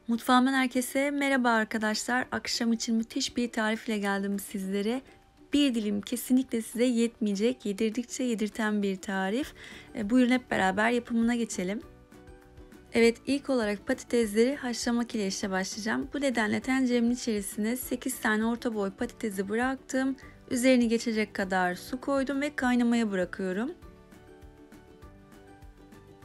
Mutfağımdan herkese merhaba arkadaşlar. Akşam için müthiş bir tarifle geldim sizlere. Bir dilim kesinlikle size yetmeyecek, yedirdikçe yedirten bir tarif. Buyurun hep beraber yapımına geçelim. Evet, ilk olarak patatesleri haşlamak ile işe başlayacağım. Bu nedenle tenceremin içerisine 8 tane orta boy patatesi bıraktım. Üzerini geçecek kadar su koydum ve kaynamaya bırakıyorum.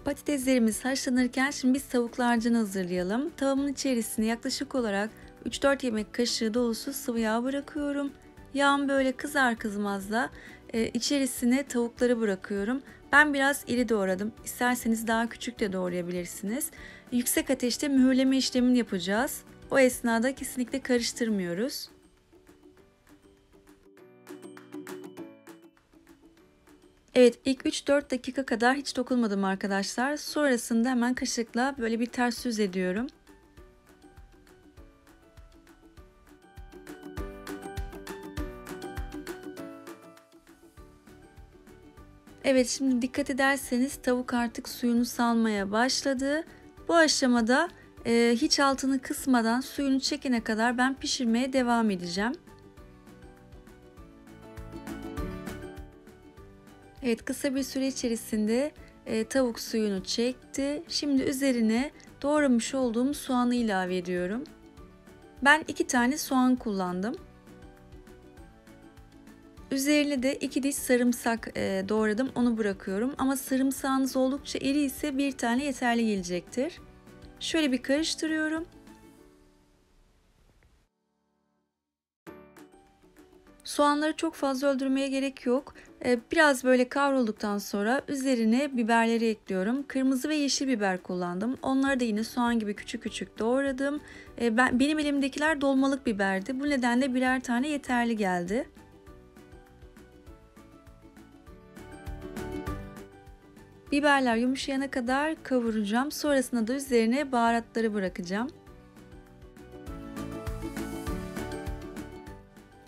Patateslerimiz haşlanırken şimdi biz tavuklu harcını hazırlayalım. Tavamın içerisine yaklaşık olarak 3-4 yemek kaşığı dolusu sıvı yağ bırakıyorum. Yağım böyle kızar kızmaz da içerisine tavukları bırakıyorum. Ben biraz iri doğradım. İsterseniz daha küçük de doğrayabilirsiniz. Yüksek ateşte mühürleme işlemini yapacağız. O esnada kesinlikle karıştırmıyoruz. Evet, ilk 3-4 dakika kadar hiç dokunmadım arkadaşlar. Sonrasında hemen kaşıkla böyle bir ters yüz ediyorum. Evet, şimdi dikkat ederseniz tavuk artık suyunu salmaya başladı. Bu aşamada hiç altını kısmadan suyunu çekene kadar ben pişirmeye devam edeceğim. Evet, kısa bir süre içerisinde tavuk suyunu çekti. Şimdi üzerine doğramış olduğum soğanı ilave ediyorum. Ben 2 tane soğan kullandım. Üzerine de 2 diş sarımsak doğradım. Onu bırakıyorum. Ama sarımsağınız oldukça iri ise bir tane yeterli gelecektir. Şöyle bir karıştırıyorum. Soğanları çok fazla öldürmeye gerek yok. Biraz böyle kavrulduktan sonra üzerine biberleri ekliyorum. Kırmızı ve yeşil biber kullandım. Onları da yine soğan gibi küçük küçük doğradım. Benim elimdekiler dolmalık biberdi. Bu nedenle birer tane yeterli geldi. Biberler yumuşayana kadar kavuracağım. Sonrasında da üzerine baharatları bırakacağım.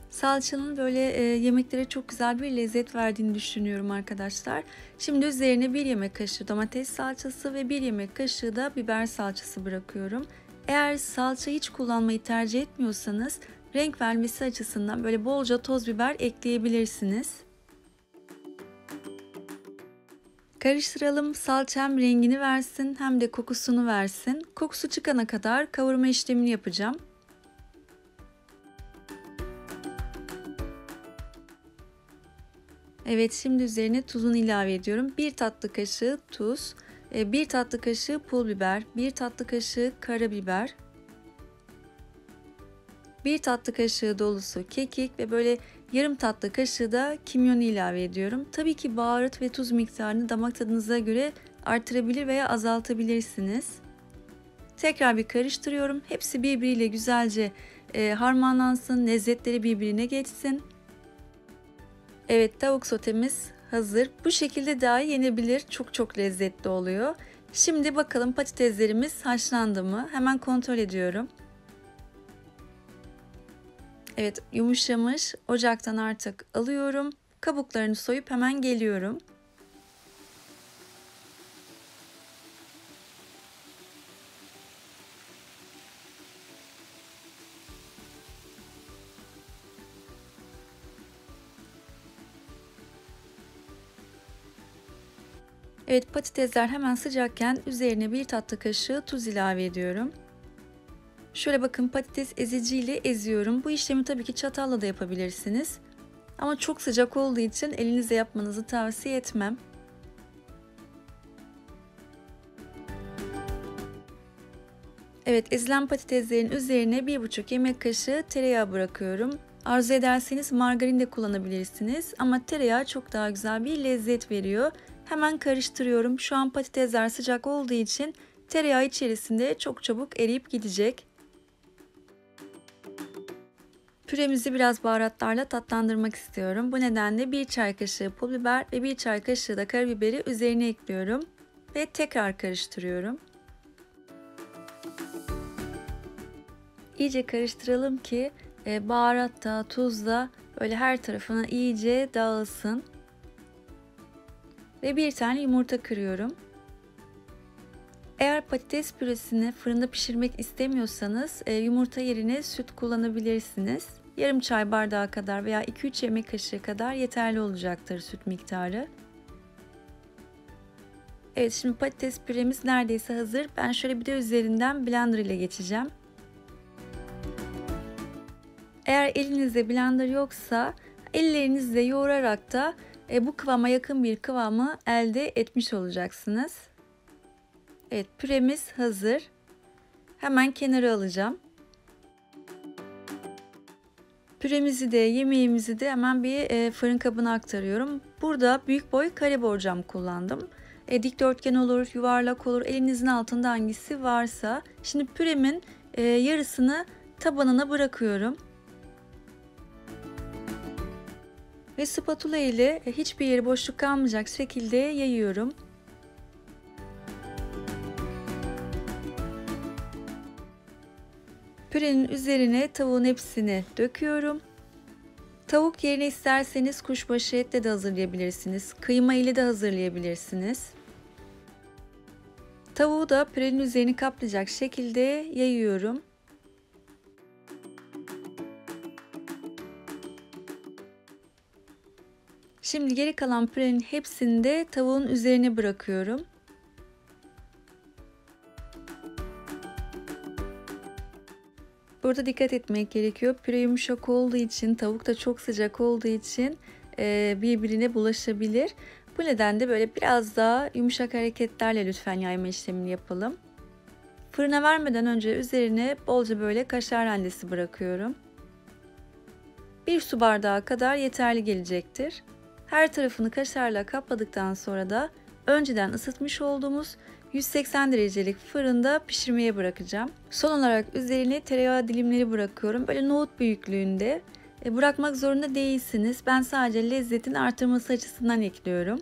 Salçanın böyle yemeklere çok güzel bir lezzet verdiğini düşünüyorum arkadaşlar. Şimdi üzerine 1 yemek kaşığı domates salçası ve 1 yemek kaşığı da biber salçası bırakıyorum. Eğer salça hiç kullanmayı tercih etmiyorsanız renk vermesi açısından böyle bolca toz biber ekleyebilirsiniz. Karıştıralım, salça hem rengini versin hem de kokusunu versin. Kokusu çıkana kadar kavurma işlemini yapacağım. Evet, şimdi üzerine tuzunu ilave ediyorum. 1 tatlı kaşığı tuz, 1 tatlı kaşığı pul biber, 1 tatlı kaşığı karabiber, 1 tatlı kaşığı dolusu kekik ve böyle yarım tatlı kaşığı da kimyon ilave ediyorum. Tabii ki baharat ve tuz miktarını damak tadınıza göre artırabilir veya azaltabilirsiniz. Tekrar bir karıştırıyorum. Hepsi birbiriyle güzelce harmanlansın, lezzetleri birbirine geçsin. Evet, tavuk sotemiz hazır. Bu şekilde daha yenebilir. Çok lezzetli oluyor. Şimdi bakalım patateslerimiz haşlandı mı? Hemen kontrol ediyorum. Evet, yumuşamış. Ocaktan artık alıyorum. Kabuklarını soyup hemen geliyorum. Evet, patatesler hemen sıcakken üzerine 1 tatlı kaşığı tuz ilave ediyorum. Şöyle bakın, patates eziciyle eziyorum. Bu işlemi tabii ki çatalla da yapabilirsiniz. Ama çok sıcak olduğu için elinizle yapmanızı tavsiye etmem. Evet, ezilen patateslerin üzerine 1,5 yemek kaşığı tereyağı bırakıyorum. Arzu ederseniz margarin de kullanabilirsiniz ama tereyağı çok daha güzel bir lezzet veriyor. Hemen karıştırıyorum. Şu an patatesler sıcak olduğu için tereyağı içerisinde çok çabuk eriyip gidecek. Püremizi biraz baharatlarla tatlandırmak istiyorum. Bu nedenle 1 çay kaşığı pul biber ve 1 çay kaşığı da karabiberi üzerine ekliyorum ve tekrar karıştırıyorum. İyice karıştıralım ki baharat da tuz da böyle her tarafına iyice dağılsın. Ve 1 tane yumurta kırıyorum. Eğer patates püresini fırında pişirmek istemiyorsanız yumurta yerine süt kullanabilirsiniz. Yarım çay bardağı kadar veya 2-3 yemek kaşığı kadar yeterli olacaktır süt miktarı. Evet, şimdi patates püremiz neredeyse hazır. Ben şöyle bir de üzerinden blender ile geçeceğim. Eğer elinizde blender yoksa ellerinizle yoğurarak da bu kıvama yakın bir kıvamı elde etmiş olacaksınız. Evet, püremiz hazır. Hemen kenara alacağım. Püremizi de yemeğimizi de hemen bir fırın kabına aktarıyorum. Burada büyük boy kare borcam kullandım. Dikdörtgen olur, yuvarlak olur, elinizin altında hangisi varsa. Şimdi püremin yarısını tabanına bırakıyorum. Ve spatula ile hiçbir yeri boşluk kalmayacak şekilde yayıyorum. Pürenin üzerine tavuğun hepsini döküyorum. Tavuk yerine isterseniz kuşbaşı etle de hazırlayabilirsiniz. Kıyma ile de hazırlayabilirsiniz. Tavuğu da pürenin üzerini kaplayacak şekilde yayıyorum. Şimdi geri kalan pürenin hepsini de tavuğun üzerine bırakıyorum. Burada dikkat etmek gerekiyor. Püre yumuşak olduğu için, tavuk da çok sıcak olduğu için birbirine bulaşabilir. Bu nedenle böyle biraz daha yumuşak hareketlerle lütfen yayma işlemini yapalım. Fırına vermeden önce üzerine bolca böyle kaşar rendesi bırakıyorum. 1 su bardağı kadar yeterli gelecektir. Her tarafını kaşarla kapladıktan sonra da önceden ısıtmış olduğumuz 180 derecelik fırında pişirmeye bırakacağım. Son olarak üzerine tereyağı dilimleri bırakıyorum. Böyle nohut büyüklüğünde. Bırakmak zorunda değilsiniz. Ben sadece lezzetin artırması açısından ekliyorum.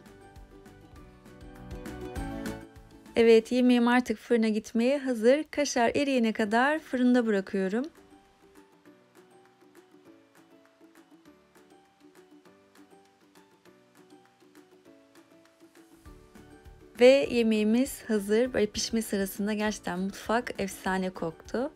Evet, yemeğim artık fırına gitmeye hazır. Kaşar eriyene kadar fırında bırakıyorum. Ve yemeğimiz hazır. Böyle pişme sırasında gerçekten mutfak efsane koktu.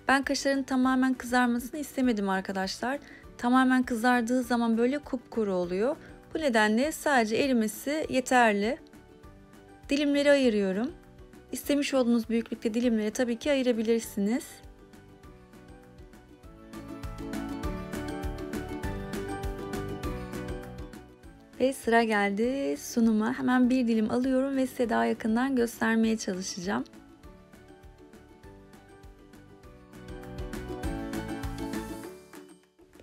Ben kaşarın tamamen kızarmasını istemedim arkadaşlar. Tamamen kızardığı zaman böyle kupkuru oluyor. Bu nedenle sadece erimesi yeterli. Dilimleri ayırıyorum. İstemiş olduğunuz büyüklükte dilimleri tabii ki ayırabilirsiniz. Ve sıra geldi sunuma. Hemen bir dilim alıyorum ve size daha yakından göstermeye çalışacağım.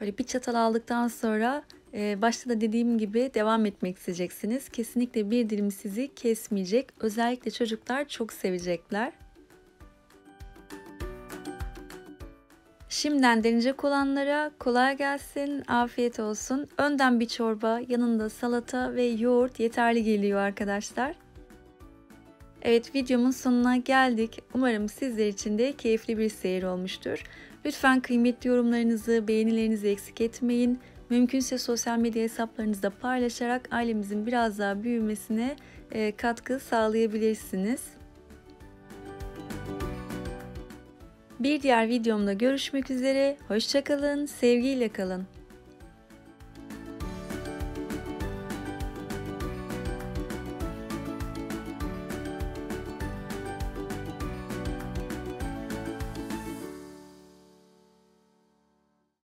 Böyle bir çatal aldıktan sonra başta da dediğim gibi devam etmek isteyeceksiniz. Kesinlikle bir dilim sizi kesmeyecek. Özellikle çocuklar çok sevecekler. Şimdiden deneyecek olanlara kolay gelsin, afiyet olsun. Önden bir çorba, yanında salata ve yoğurt yeterli geliyor arkadaşlar. Evet, videomun sonuna geldik. Umarım sizler için de keyifli bir seyir olmuştur. Lütfen kıymetli yorumlarınızı, beğenilerinizi eksik etmeyin. Mümkünse sosyal medya hesaplarınızda paylaşarak ailemizin biraz daha büyümesine katkı sağlayabilirsiniz. Bir diğer videomda görüşmek üzere. Hoşça kalın, sevgiyle kalın.